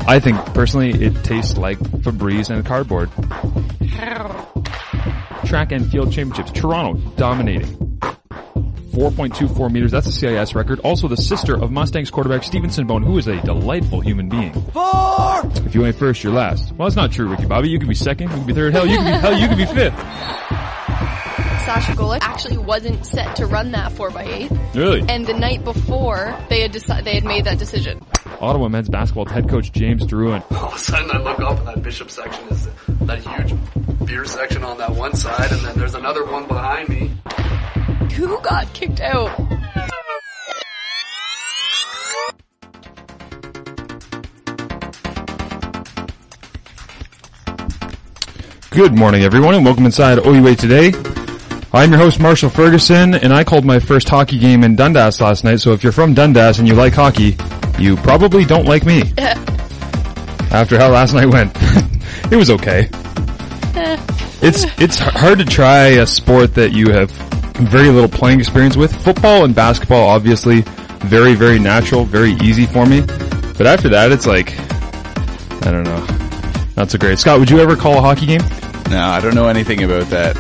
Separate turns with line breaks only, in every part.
I think, personally, it tastes like Febreze and cardboard. Track and Field Championships. Toronto dominating. 4.24 meters. That's a CIS record. Also the sister of Mustangs quarterback Stevenson Bone, who is a delightful human being.
4!
If you ain't first, you're last. Well, that's not true, Ricky Bobby. You could be second. You could be third. Hell, you could be fifth.
Sasha Golick actually wasn't set to run that 4x8.
Really?
And the night before, they had made that decision.
Ottawa men's basketball head coach James Drouin.
All of a sudden I look up and that Bishop section is that huge beer section on that one side, and then there's another one behind me.
Who got kicked out?
Good morning, everyone, and welcome inside OUA Today. I'm your host, Marshall Ferguson, and I called my first hockey game in Dundas last night, so if you're from Dundas and you like hockey, you probably don't like me. After how last night went. It was okay. It's hard to try a sport that you have very little playing experience with. Football and basketball, obviously, very, very natural, very easy for me. But after that, it's like, I don't know. Not so great. Scott, would you ever call a hockey game?
No, I don't know anything about that.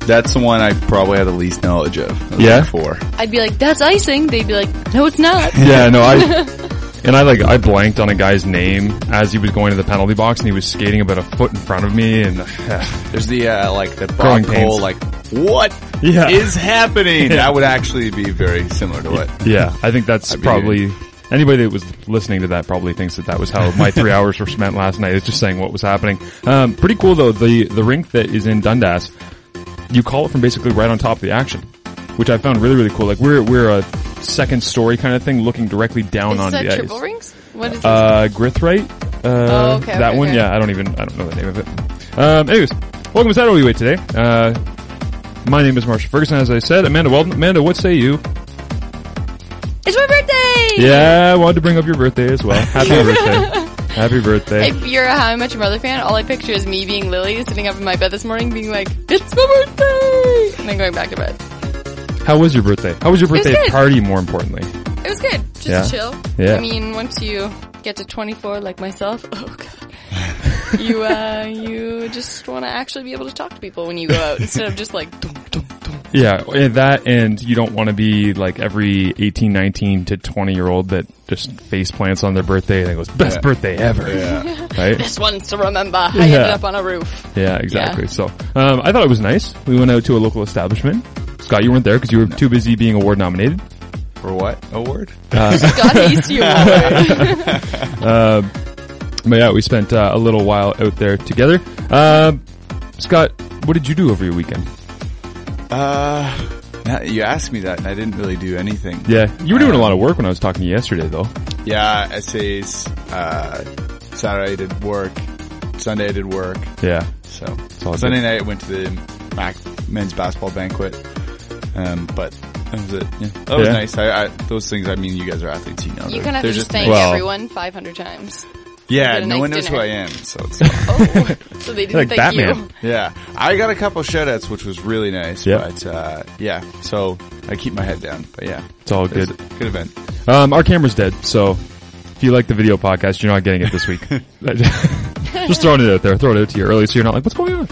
That's the one I probably have the least knowledge of.
Yeah?
Before.
I'd be like, that's icing. They'd be like, no, it's not.
Yeah, no, I blanked on a guy's name as he was going to the penalty box, and he was skating about a foot in front of me, and
there's the
growing
hole, what is happening?
Yeah.
That would actually be very similar to it.
Yeah, I think that's probably anybody that was listening to that probably thinks that was how my 3 hours were spent last night. It's just saying what was happening. Pretty cool though. The rink that is in Dundas, you call it from basically right on top of the action, which I found really, really cool. Like we're a second story kind of thing, looking directly down on the ice.
Is that triple rings? What is this?
Grithright.
Okay.
That one. Okay. Yeah, I don't know the name of it. Anyways, welcome to OUA Today. My name is Marshall Ferguson, as I said. Amanda Weldon. Amanda, what say you?
It's my birthday!
Yeah, I wanted to bring up your birthday as well. Happy birthday. Happy birthday.
If you're a How I Met Your Mother fan, all I picture is me being Lily, sitting up in my bed this morning being like, it's my birthday! And then going back to bed.
How was your birthday? How was your birthday party, more importantly?
It was good. Just chill.
Yeah.
I mean, once you get to 24 like myself, oh god. You just want to actually be able to talk to people when you go out instead of just like dum, dum, dum.
Yeah, that, and you don't want to be like every 18, 19 to 20-year-old that just face plants on their birthday and goes, best birthday ever. Yeah. Right?
This one's to remember. I ended up on a roof.
Yeah, exactly. Yeah. So, I thought it was nice. We went out to a local establishment. Scott, you weren't there because you were too busy being award nominated.
For what award?
Scott Hasty Award.
But yeah, we spent a little while out there together. Scott, what did you do over your weekend?
You asked me that, and I didn't really do anything.
Yeah, you were doing a lot of work when I was talking to you yesterday, though.
Yeah, essays. Saturday I did work. Sunday I did work.
Yeah.
So Sunday night I went to the men's basketball banquet. But that was it. Yeah. That was nice. Those things, I mean, you guys are athletes, you know.
You kind of have to just thank everyone 500 times.
Yeah, no one knows who I am, so it's
so they didn't
like
thank
Batman.
you.
Yeah, I got a couple shout-outs, which was really nice, but so I keep my head down, but yeah.
It's all good.
Good event. Our
camera's dead, so if you like the video podcast, you're not getting it this week. Just throwing it out there. Throw it out to you early so you're not like, what's going on?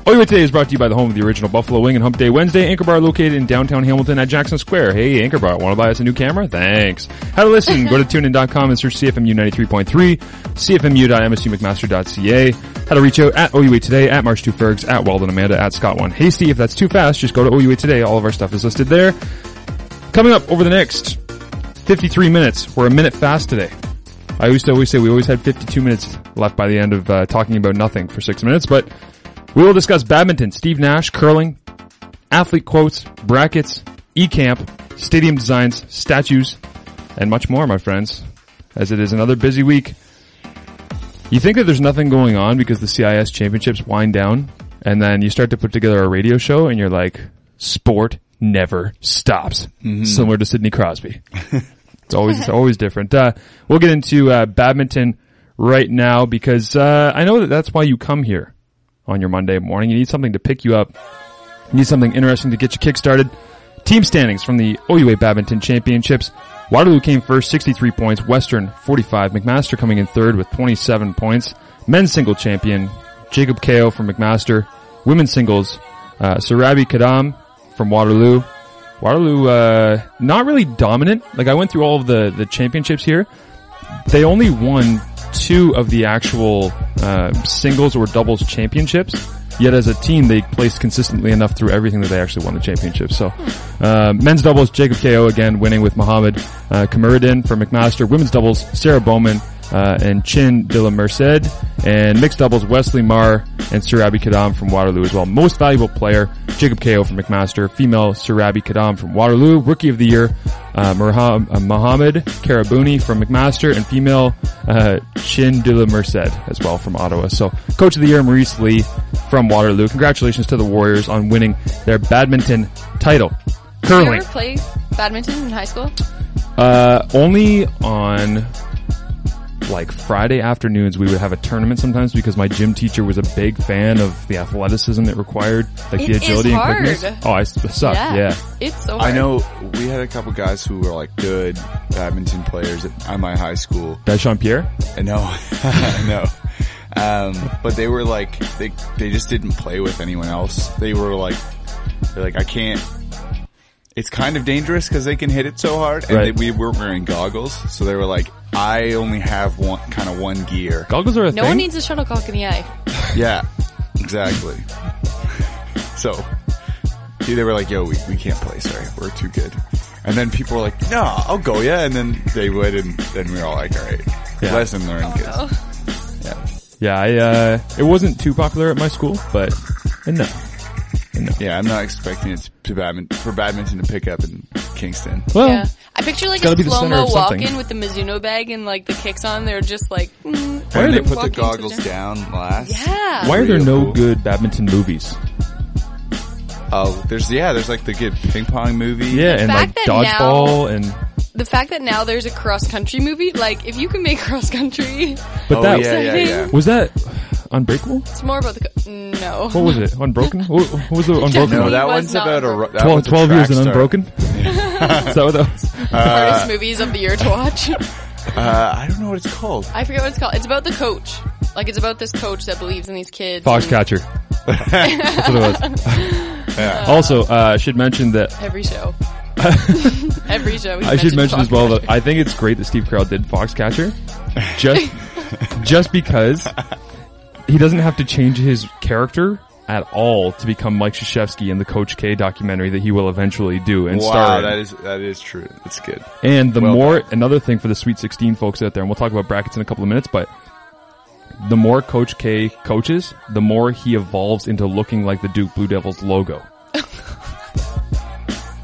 OUA Today is brought to you by the home of the original Buffalo Wing and Hump Day Wednesday. Anchor Bar located in downtown Hamilton at Jackson Square. Hey, Anchor Bar, want to buy us a new camera? Thanks. How to listen? Go to tunein.com and search CFMU 93.3, cfmu.msumcmaster.ca. How to reach out at OUA Today, at March2Fergs, at Weldon Amanda, at Scott1 Hasty. If that's too fast, just go to OUA Today. All of our stuff is listed there. Coming up over the next 53 minutes, we're a minute fast today. I used to always say we always had 52 minutes left by the end of talking about nothing for 6 minutes, but we will discuss badminton, Steve Nash, curling, athlete quotes, brackets, e-camp, stadium designs, statues, and much more, my friends, as it is another busy week. You think that there's nothing going on because the CIS championships wind down, and then you start to put together a radio show, and you're like, sport never stops. Mm-hmm. Similar to Sidney Crosby. It's always different. We'll get into badminton right now because I know that that's why you come here on your Monday morning. You need something to pick you up. You need something interesting to get you kick-started. Team standings from the OUA Badminton Championships. Waterloo came first, 63 points. Western, 45. McMaster coming in third with 27 points. Men's single champion, Jacob Kao from McMaster. Women's singles, Sarabi Kadam from Waterloo. Waterloo, not really dominant. Like, I went through all of the championships here. They only won 2 of the actual, singles or doubles championships. Yet as a team, they placed consistently enough through everything that they actually won the championship. So, men's doubles, Jacob Kao again winning with Mohammed Kamaruddin from McMaster. Women's doubles, Sarah Bowman and Chin de la Merced. And mixed doubles, Wesley Marr and Sarabi Kadam from Waterloo as well. Most valuable player, Jacob Kao from McMaster. Female, Sarabi Kadam from Waterloo. Rookie of the year, Mohammed Karabuni from McMaster. And female, Chin de la Merced as well from Ottawa. So, Coach of the Year, Maurice Lee from Waterloo. Congratulations to the Warriors on winning their badminton title. Curling.
Did you ever play badminton in high school?
Only on like Friday afternoons we would have a tournament sometimes because my gym teacher was a big fan of the athleticism it required, like the agility and quickness. Oh, I sucked. Yeah.
It's so hard.
I know we had a couple guys who were like good badminton players at my high school.
Jean Pierre?
No. No. But they were like, they just didn't play with anyone else. They're like, I can't, it's kind of dangerous because they can hit it so hard. And we weren't wearing goggles. So they were like, I only have one gear.
Goggles are a thing?
No one needs a shuttlecock in the eye.
Yeah, exactly. So, they were like, yo, we can't play, sorry, we're too good. And then people were like, no, I'll go, yeah. And then they would, and then we were all like, alright, lesson learned, kids.
No.
Yeah, it wasn't too popular at my school, but no.
Yeah, I'm not expecting it for badminton to pick up in Kingston.
Well,
yeah. I picture like a slow-mo walk-in with the Mizuno bag and like the kicks on. They're just like,
Why do they put the goggles down last?
Yeah.
Why are there no good badminton movies?
Oh, there's like the good ping pong movie.
Yeah, and like dodgeball and...
The fact that now there's a cross-country movie, like, if you can make cross-country...
But that...
Yeah.
Was that Unbreakable?
It's more about the... No.
What was it? Unbroken? What was the Unbroken?
No, that one's about a...
12 years in Unbroken? Is that what that was?
Hardest movies of the year to watch.
I don't know what it's called.
I forget what it's called. It's about the coach. Like, it's about this coach that believes in these kids.
Foxcatcher. That's what it was. Yeah. Also, I should mention that...
Every show. Every show.
I should mention as well that I think it's great that Steve Carell did Foxcatcher. Just because he doesn't have to change his character at all to become Mike Krzyzewski in the Coach K documentary that he will eventually do and star in.
That is true. That's good.
And another thing for the Sweet 16 folks out there, and we'll talk about brackets in a couple of minutes, but the more Coach K coaches, the more he evolves into looking like the Duke Blue Devils logo.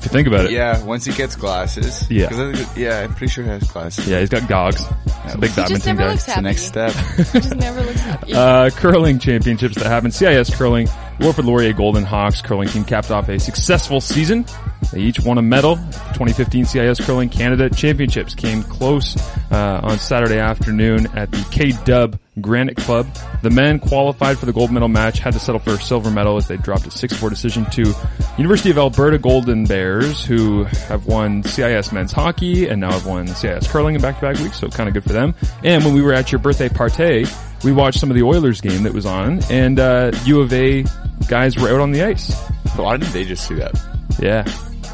If you think about it.
Yeah, once he gets glasses.
Yeah.
I'm pretty sure he has glasses.
Yeah, he's got gogs. He's a big badminton guy.
It's
the next step.
He just never looks happy.
Curling championships that happened. CIS curling. Warford Laurier Golden Hawks curling team capped off a successful season. They each won a medal. The 2015 CIS Curling Canada Championships came close on Saturday afternoon at the K-Dub Granite Club. The men qualified for the gold medal match, had to settle for a silver medal as they dropped a 6-4 decision to University of Alberta Golden Bears, who have won CIS men's hockey and now have won CIS curling in back-to-back weeks, so kind of good for them. And when we were at your birthday party, we watched some of the Oilers game that was on, and U of A guys were out on the ice.
Why didn't they just do that?
Yeah.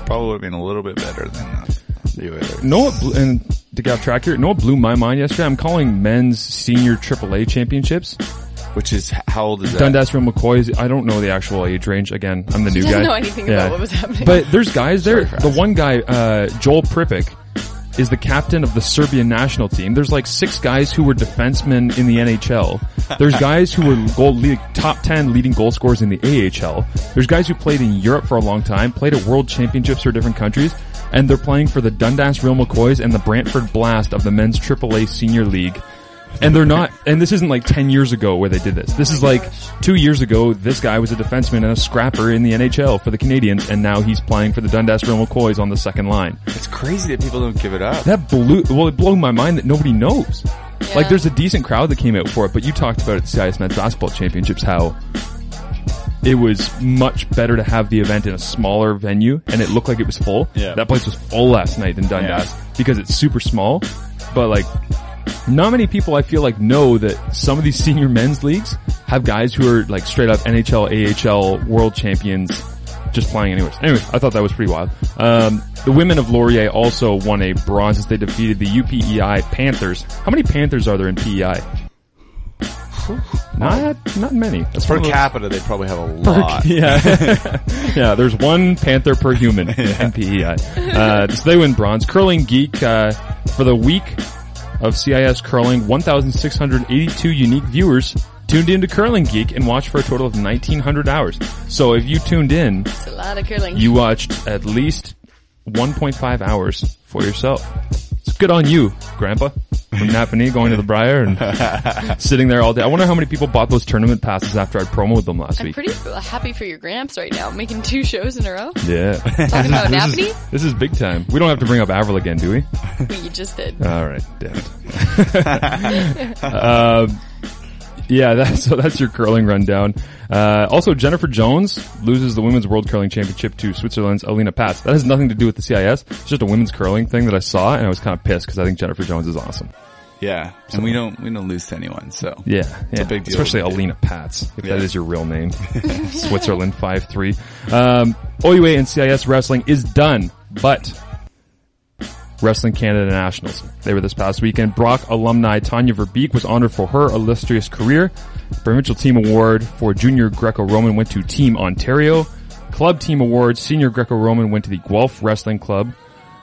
Probably would have been a little bit better than the Oilers.
And to get off track here, what blew my mind yesterday? I'm calling men's senior AAA championships.
Which is, how old is that?
Dundas Real McCoy's, I don't know the actual age range. Again, I'm the new guy.
Doesn't know anything about what was happening.
But there's guys there. The one guy, Joel Pripik, is the captain of the Serbian national team. There's like 6 guys who were defensemen in the NHL. There's guys who were top 10 leading goal scorers in the AHL. There's guys who played in Europe for a long time, played at world championships for different countries, and they're playing for the Dundas Real McCoys and the Brantford Blast of the men's AAA senior league. And they're not, and this isn't like 10 years ago where they did this. This is like 2 years ago, this guy was a defenseman and a scrapper in the NHL for the Canadians, and now he's playing for the Dundas Real McCoys on the second line.
It's crazy that people don't give it up.
It blew my mind that nobody knows. Yeah. Like, there's a decent crowd that came out for it, but you talked about at the CIS Men's Basketball Championships how it was much better to have the event in a smaller venue, and it looked like it was full.
Yeah.
That place was full last night in Dundas because it's super small, but like, not many people I feel like know that some of these senior men's leagues have guys who are like straight up NHL, AHL world champions just playing anyways. Anyway, I thought that was pretty wild. The women of Laurier also won a bronze as they defeated the UPEI Panthers. How many Panthers are there in PEI? Not many. That's
Per capita, they probably have a lot.
Yeah, there's one Panther per human in PEI. So they win bronze. Curling Geek, for the week of CIS Curling, 1,682 unique viewers tuned into Curling Geek and watched for a total of 1,900 hours. So if you tuned in,
It's a lot of curling.
you watched at least 1.5 hours for yourself. It's good on you, Grandpa, from Napanee going to the Briar and sitting there all day. I wonder how many people bought those tournament passes after I promoted them last
I'm
week.
pretty happy for your gramps right now, making 2 shows in a row.
Yeah.
Talking about Napanee?
This is big time. We don't have to bring up Avril again, do we?
You just did.
All right, damn it. So that's your curling rundown. Also, Jennifer Jones loses the Women's World Curling Championship to Switzerland's Alina Patz. That has nothing to do with the CIS. It's just a women's curling thing that I saw, and I was kind of pissed because I think Jennifer Jones is awesome.
Yeah, and we don't lose to anyone, so.
Yeah.
It's a big deal.
Especially Alina Patz, if that is your real name. Switzerland 5-3. OUA and CIS wrestling is done, but Wrestling Canada Nationals. They were this past weekend. Brock alumni Tanya Verbeek was honored for her illustrious career. Provincial Team Award for Junior Greco-Roman went to Team Ontario. Club Team Award, Senior Greco-Roman went to the Guelph Wrestling Club.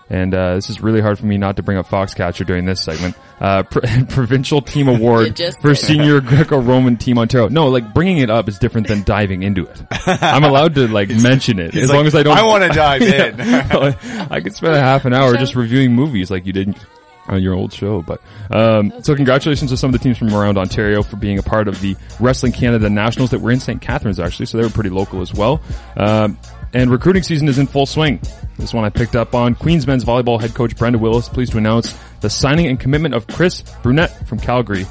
And this is really hard for me not to bring up Foxcatcher during this segment. Provincial Team Award for Senior Greco-Roman Team Ontario. No, like bringing it up is different than diving into it. I'm allowed to like mention it as long as I don't.
I want to dive in.
I could spend a half an hour just reviewing movies like you did on your old show. But so congratulations to some of the teams from around Ontario for being a part of the Wrestling Canada Nationals that were in St. Catharines actually, so they were pretty local as well. And recruiting season is in full swing. This one I picked up on. Queens men's volleyball head coach Brenda Willis pleased to announce the signing and commitment of Chris Brunette from Calgary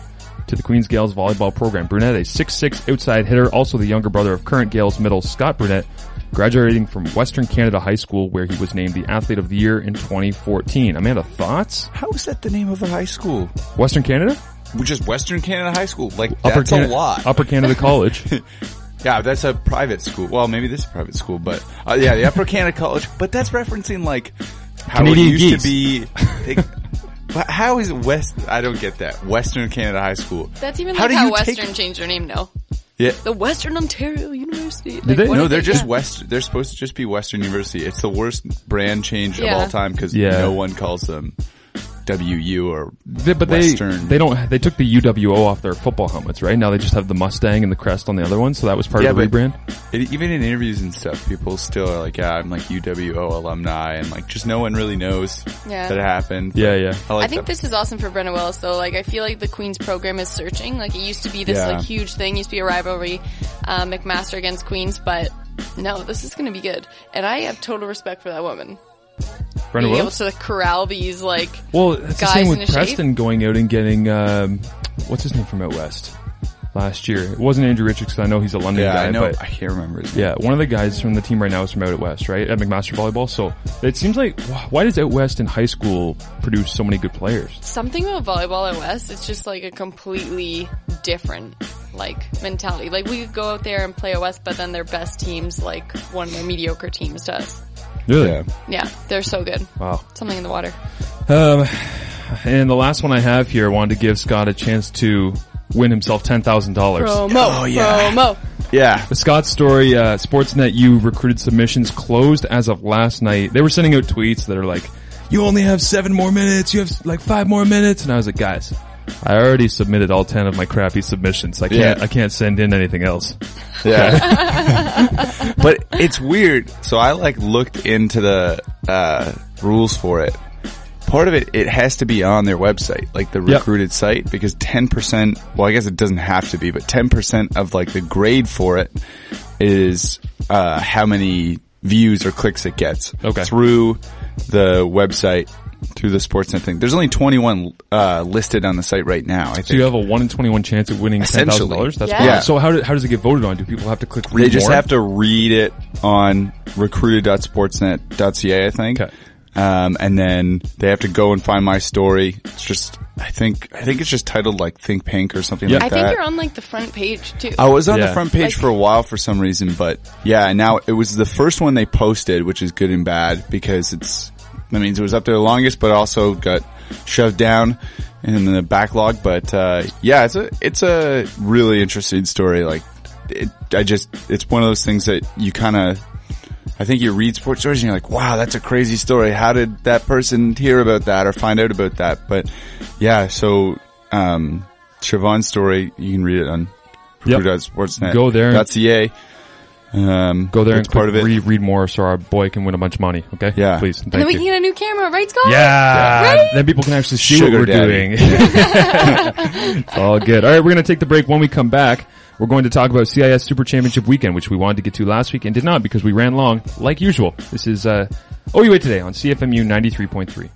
to the Queens Gales volleyball program. Brunette, a 6'6" outside hitter, also the younger brother of current Gales middle Scott Brunette, graduating from Western Canada High School, where he was named the Athlete of the Year in 2014. Amanda, thoughts?
How is that the name of a high school?
Western Canada?
Just Western Canada High School. Like, that's a lot.
Upper Canada College.
Yeah, that's a private school. Well, maybe this is a private school, but yeah, the Upper Canada College. But that's referencing like how
Canadian
it used
geese.
to be. How is I don't get that. Western Canada High School.
That's even like how Western changed their name now.
Yeah.
The Western Ontario University.
Did they?
No, they're just West. They're supposed to just be Western University. It's the worst brand change of all time because no one calls them WU or Western.
They took the UWO off their football helmets, right? Now they just have the Mustang and the crest on the other one, so that was part of the rebrand.
Even in interviews and stuff, people still are like, yeah, I'm like UWO alumni, and like just no one really knows that it happened.
Yeah.
I think this is awesome for Brenda Willis though. Like I feel like the Queens program is searching. Like it used to be this like huge thing, used to be a rivalry, McMaster against Queens, but no, this is gonna be good. And I have total respect for that woman.
Brenda
being
Willis?
able to corral these like
it's the
guys
same
in
with Preston
shape.
going out and getting what's his name from out west last year. It wasn't Andrew Richards because I know he's a London guy.
I know.
But
I can't remember his name.
Yeah, one of the guys from the team right now is from out west, right? At McMaster Volleyball. So it seems like why does out west in high school produce so many good players?
Something about volleyball at West, it's just like a completely different like mentality. Like we could go out there and play at West, but then their best teams like one of their mediocre teams to us.
Really?
Yeah, they're so good.
Wow.
Something in the water.
And the last one I have here, I wanted to give Scott a chance to win himself $10,000.
Promo.
Oh, yeah.
Promo.
Yeah.
The Scott story, Sportsnet U recruited submissions closed as of last night. They were sending out tweets that are like, you only have 7 more minutes, you have like 5 more minutes. And I was like, guys, I already submitted all 10 of my crappy submissions. I can't send in anything else.
Yeah. But it's weird. So I like looked into the rules for it. Part of it has to be on their website, like the recruited site, because 10%, well I guess it doesn't have to be, but 10% of like the grade for it is how many views or clicks it gets through the website through the Sportsnet thing. There's only 21 listed on the site right now. I think.
So you have a 1 in 21 chance of winning $10,000. That's
yeah.
So how does it get voted on? Do people have to click?
They just have to read it on recruited.sportsnet.ca, I think.
Okay.
And then they have to go and find my story. It's just, I think it's just titled like Think Pink or something like that.
I think you're on like the front page too.
I was on the front page for a while for some reason, but yeah, now it was the first one they posted, which is good and bad because that means it was up there the longest, but also got shoved down in the backlog. But, yeah, it's a really interesting story. Like, it's one of those things that you I think you read sports stories and you're like, wow, that's a crazy story. How did that person hear about that or find out about that? But yeah, so, Siobhan's story, you can read it on Sportsnet.
Go there.
.ca.
Go there and part of it. Read more so our boy can win a bunch of money. Okay?
Yeah.
Please.
And then we can get a new camera, right, Scott?
Yeah. Right? Then people can actually see what we're doing. It's all good. All right, we're going to take the break. When we come back, we're going to talk about CIS Super Championship Weekend, which we wanted to get to last week and did not because we ran long, like usual. This is OUA Today on CFMU 93.3.